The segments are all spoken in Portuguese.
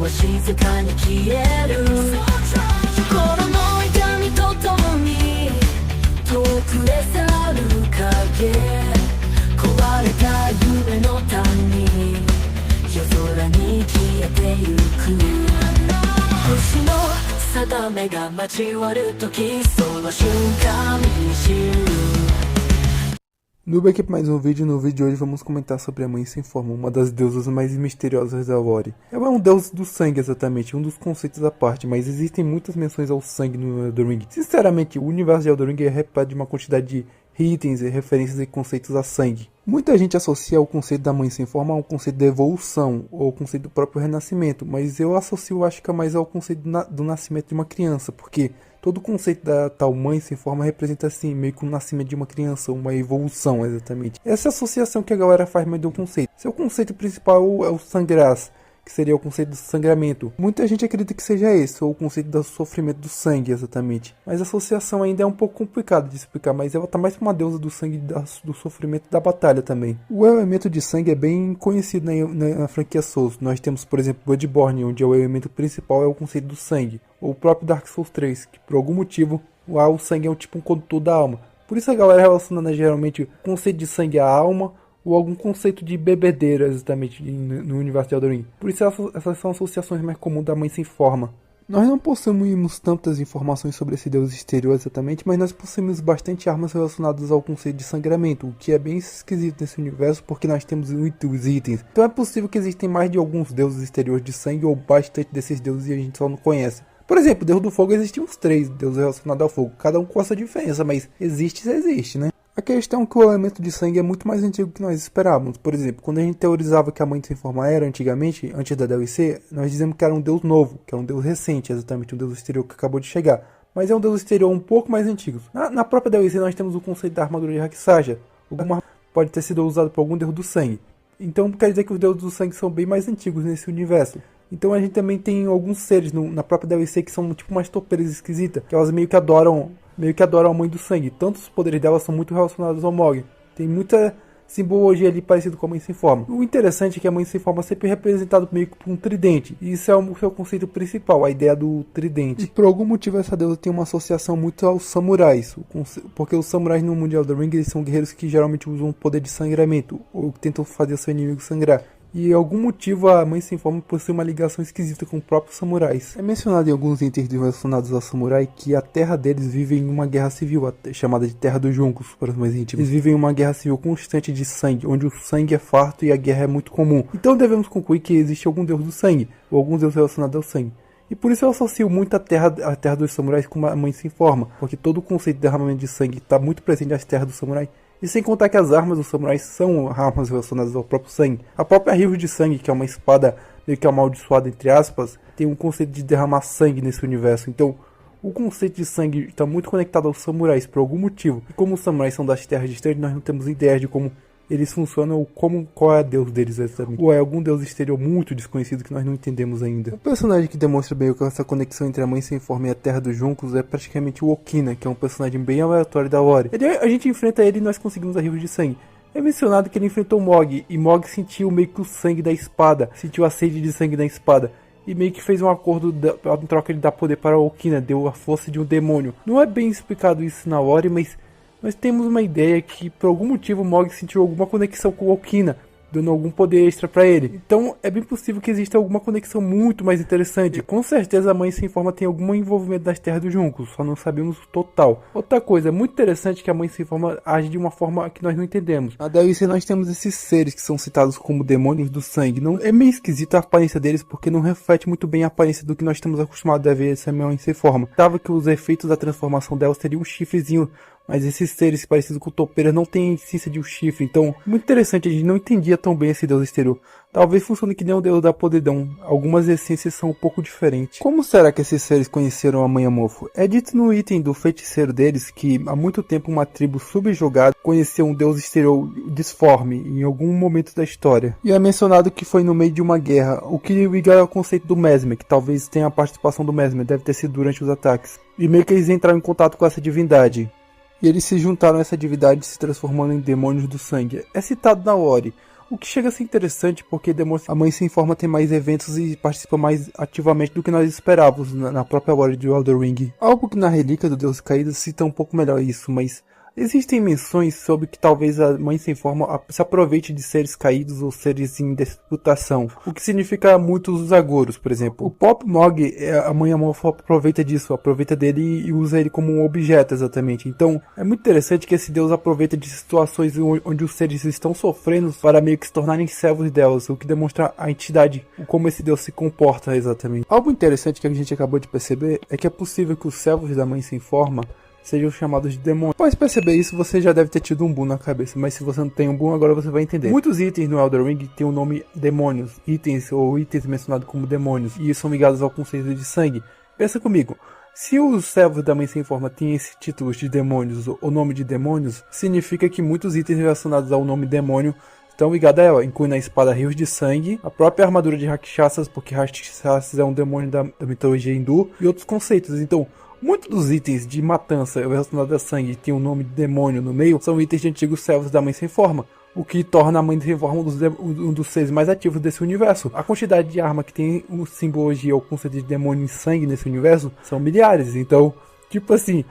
は静かに消える心の痛みとともに遠くへ去る影壊れた夢の谷夜空に消えてゆく星の定めが交わる時その瞬間に知るNoob aqui para mais um vídeo. No vídeo de hoje vamos comentar sobre a Mãe Sem Forma, uma das deusas mais misteriosas da lore. Ela é um deus do sangue exatamente, um dos conceitos à parte, mas existem muitas menções ao sangue no Elden Ring. Sinceramente, o universo de Elden Ring é repleto de uma quantidade de itens, referências e conceitos a sangue. Muita gente associa o conceito da Mãe Sem Forma ao conceito da evolução, ou ao conceito do próprio renascimento, mas eu associo, acho que mais ao conceito do nascimento de uma criança, porque todo o conceito da tal Mãe Sem Forma representa assim, meio que o nascimento de uma criança, uma evolução exatamente. Essa associação que a galera faz mais do conceito. Seu conceito principal é o Sangras, que seria o conceito do sangramento. Muita gente acredita que seja esse, ou o conceito do sofrimento do sangue, exatamente. Mas a associação ainda é um pouco complicada de explicar, mas ela tá mais para uma deusa do sangue, do sofrimento e da batalha também. O elemento de sangue é bem conhecido na franquia Souls. Nós temos, por exemplo, Bloodborne, onde o elemento principal é o conceito do sangue. Ou o próprio Dark Souls 3, que por algum motivo lá o sangue é um tipo um condutor da alma. Por isso a galera relaciona geralmente o conceito de sangue à alma, ou algum conceito de bebedeira exatamente no universo de Elden Ring. Por isso essas são associações mais comuns da Mãe Sem Forma. Nós não possuímos tantas informações sobre esse deus exterior exatamente, mas nós possuímos bastante armas relacionadas ao conceito de sangramento, o que é bem esquisito nesse universo porque nós temos muitos itens. Então é possível que existem mais de alguns deuses exteriores de sangue ou bastante desses deuses e a gente só não conhece. Por exemplo, o deus do fogo existem uns 3 deuses relacionados ao fogo, cada um com a sua diferença, mas existe, né? A questão é que o elemento de sangue é muito mais antigo que nós esperávamos. Por exemplo, quando a gente teorizava que a Mãe Sem Forma era antigamente, antes da DLC, nós dizemos que era um deus novo, que era um deus recente, exatamente um deus exterior que acabou de chegar. Mas é um deus exterior um pouco mais antigo. Na própria DLC nós temos o conceito da armadura de Hakshaja. Alguma pode ter sido usado por algum deus do sangue. Então quer dizer que os deuses do sangue são bem mais antigos nesse universo. Então a gente também tem alguns seres na própria DLC que são tipo umas topeiras esquisitas, que elas meio que adoram a Mãe do Sangue. Tanto os poderes delas são muito relacionados ao Mog. Tem muita simbologia ali parecida com a Mãe Sem Forma. O interessante é que a Mãe Sem Forma sempre é representada meio que por um tridente. E isso é o seu conceito principal, a ideia do tridente. E por algum motivo essa deusa tem uma associação muito aos samurais. Porque os samurais no mundo de Elden Ring eles são guerreiros que geralmente usam o poder de sangramento, ou tentam fazer seu inimigo sangrar. E por algum motivo a Mãe Sem Forma possui uma ligação esquisita com os próprios samurais. É mencionado em alguns itens relacionados ao samurai que a terra deles vive em uma guerra civil, chamada de Terra dos Juncos, para os mais íntimos. Eles vivem em uma guerra civil constante de sangue, onde o sangue é farto e a guerra é muito comum. Então devemos concluir que existe algum deus do sangue, ou algum deus relacionado ao sangue. E por isso eu associo muito a terra dos samurais com a Mãe Sem Forma, porque todo o conceito de derramamento de sangue está muito presente nas terras do samurai. E sem contar que as armas dos samurais são armas relacionadas ao próprio sangue. A própria Rio de Sangue, que é uma espada meio que amaldiçoada entre aspas, tem um conceito de derramar sangue nesse universo. Então o conceito de sangue está muito conectado aos samurais por algum motivo. E como os samurais são das terras distantes, nós não temos ideia de como eles funcionam ou qual é a deus deles exatamente. Ou é algum deus exterior muito desconhecido que nós não entendemos ainda. O personagem que demonstra bem essa conexão entre a Mãe Sem Forma e a Terra dos Juncos é praticamente o Okina, que é um personagem bem aleatório da lore. A gente enfrenta ele e nós conseguimos a Rio de Sangue. É mencionado que ele enfrentou Mog, e Mog sentiu meio que o sangue da espada, sentiu a sede de sangue da espada. E meio que fez um acordo em troca de dar poder para o Okina, deu a força de um demônio. Não é bem explicado isso na lore, mas nós temos uma ideia que por algum motivo o Mog sentiu alguma conexão com o Okina, dando algum poder extra para ele. Então é bem possível que exista alguma conexão muito mais interessante. E com certeza a Mãe Sem Forma tem algum envolvimento das Terras dos Juncos, só não sabemos o total. Outra coisa, é muito interessante que a Mãe Sem Forma age de uma forma que nós não entendemos. Na DLC nós temos esses seres que são citados como demônios do sangue. Não, é meio esquisita a aparência deles porque não reflete muito bem a aparência do que nós estamos acostumados a ver essa Mãe Sem Forma. Tava que os efeitos da transformação dela seriam um chifrezinho, mas esses seres parecidos com topeiras não têm a essência de um chifre. Então, muito interessante, a gente não entendia tão bem esse deus exterior. Talvez funcione que nem o deus da podridão. Algumas essências são um pouco diferentes. Como será que esses seres conheceram a Mãe Amorfo? É dito no item do feiticeiro deles que há muito tempo uma tribo subjugada conheceu um deus exterior disforme em algum momento da história. E é mencionado que foi no meio de uma guerra, o que liga ao conceito do Mesmer, que talvez tenha a participação do Mesmer, deve ter sido durante os ataques. E meio que eles entraram em contato com essa divindade. E eles se juntaram a essa divindade se transformando em demônios do sangue. É citado na lore. O que chega a ser interessante porque demonstra a Mãe Sem Forma tem mais eventos e participa mais ativamente do que nós esperávamos na própria lore de Elden Ring. Algo que na Relíquia do Deus Caído cita um pouco melhor isso, mas existem menções sobre que talvez a Mãe Sem Forma se aproveite de seres caídos ou seres em disputação, o que significa muitos Agoros, por exemplo. O Pop Mog, a Mãe Amorfa aproveita disso, aproveita dele e usa ele como um objeto exatamente. Então é muito interessante que esse deus aproveita de situações onde os seres estão sofrendo para meio que se tornarem servos delas, o que demonstra a entidade, como esse deus se comporta exatamente. Algo interessante que a gente acabou de perceber é que é possível que os servos da Mãe Sem Forma sejam chamados de demônios. Após perceber isso, você já deve ter tido um boom na cabeça, mas se você não tem um boom, agora você vai entender. Muitos itens no Elden Ring têm o nome demônios, itens mencionados como demônios, e são ligados ao conceito de sangue. Pensa comigo, se os servos da Mãe Sem Forma têm esse título de demônios, ou nome de demônios, significa que muitos itens relacionados ao nome demônio estão ligados a ela, incluindo a espada Rios de Sangue, a própria armadura de Rakshasas, porque Rakshasas é um demônio da mitologia hindu, e outros conceitos. Então, muitos dos itens de matança relacionados a sangue que tem o nome de demônio no meio são itens de antigos servos da Mãe Sem Forma, o que torna a Mãe Sem Forma um dos seres mais ativos desse universo. A quantidade de arma que tem simbologia ou conceito de demônio em sangue nesse universo são milhares, então tipo assim,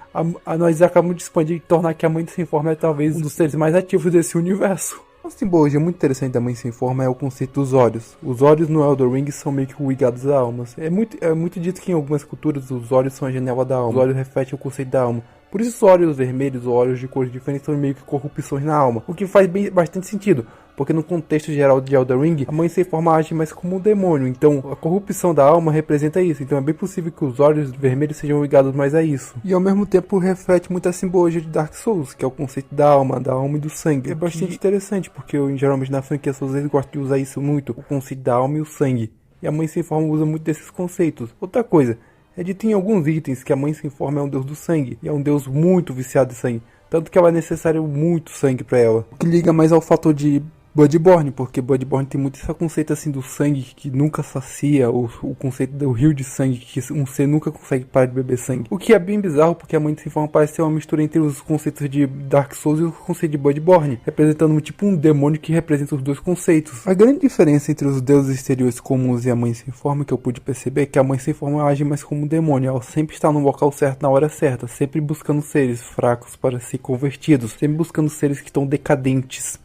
nós acabamos de expandir e tornar que a Mãe Sem Forma é talvez um dos seres mais ativos desse universo. Uma simbologia muito interessante da Mãe Sem Forma é o conceito dos olhos. Os olhos no Elden Ring são meio que ligados a almas. É muito dito que em algumas culturas os olhos são a janela da alma. Os olhos refletem o conceito da alma. Por isso os olhos vermelhos ou olhos de cores diferentes são meio que corrupções na alma. O que faz bastante sentido, porque no contexto geral de Elden Ring, a Mãe Sem Forma age mais como um demônio. Então a corrupção da alma representa isso. Então é bem possível que os olhos vermelhos sejam ligados mais a isso. E ao mesmo tempo reflete muita simbologia de Dark Souls, que é o conceito da alma e do sangue. É bastante interessante, porque geralmente na franquia Souls eles gostam de usar isso muito, o conceito da alma e o sangue. E a Mãe Sem Forma usa muito desses conceitos. Outra coisa, é de ter alguns itens que a Mãe Sem Forma é um deus do sangue, e é um deus muito viciado em sangue, tanto que ela é necessário muito sangue para ela. O que liga mais ao fator de Bloodborne, porque Bloodborne tem muito esse conceito assim do sangue que nunca sacia, o conceito do rio de sangue, que um ser nunca consegue parar de beber sangue. O que é bem bizarro, porque a Mãe Sem Forma parece ser uma mistura entre os conceitos de Dark Souls e o conceito de Bloodborne, representando tipo um demônio que representa os dois conceitos. A grande diferença entre os deuses exteriores comuns e a Mãe Sem Forma que eu pude perceber é que a Mãe Sem Forma age mais como um demônio, ela sempre está no local certo na hora certa, sempre buscando seres fracos para ser convertidos, sempre buscando seres que estão decadentes.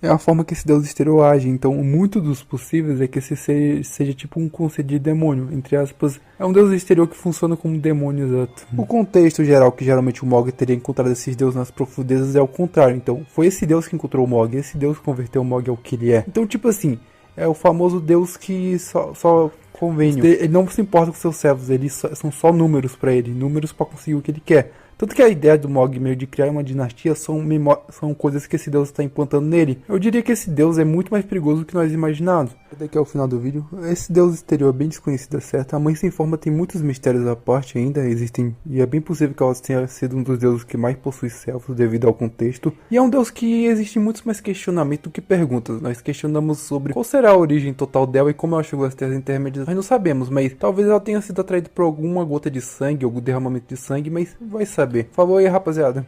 É a forma que esse deus exterior age, então muito dos possíveis é que esse seja tipo um conceito de demônio, entre aspas. É um deus exterior que funciona como um demônio exato. O contexto geral que geralmente o Mog teria encontrado esses deuses nas profundezas é o contrário, então foi esse deus que encontrou o Mog, esse deus que converteu o Mog ao que ele é. Então tipo assim, é o famoso deus que só convênio. Ele não se importa com seus servos, são só números para ele, números para conseguir o que ele quer. Tanto que a ideia do Mog meio de criar uma dinastia são coisas que esse deus está implantando nele. Eu diria que esse deus é muito mais perigoso do que nós imaginamos. Daqui ao final do vídeo, esse deus exterior é bem desconhecido, certo? A Mãe Sem Forma tem muitos mistérios à parte ainda, existem, e é bem possível que ela tenha sido um dos deuses que mais possui servos devido ao contexto. E é um deus que existe muitos mais questionamentos do que perguntas. Nós questionamos sobre qual será a origem total dela e como ela chegou às terras intermédias. Nós não sabemos, mas talvez ela tenha sido atraída por alguma gota de sangue, algum derramamento de sangue, mas vai saber. Falou aí, rapaziada.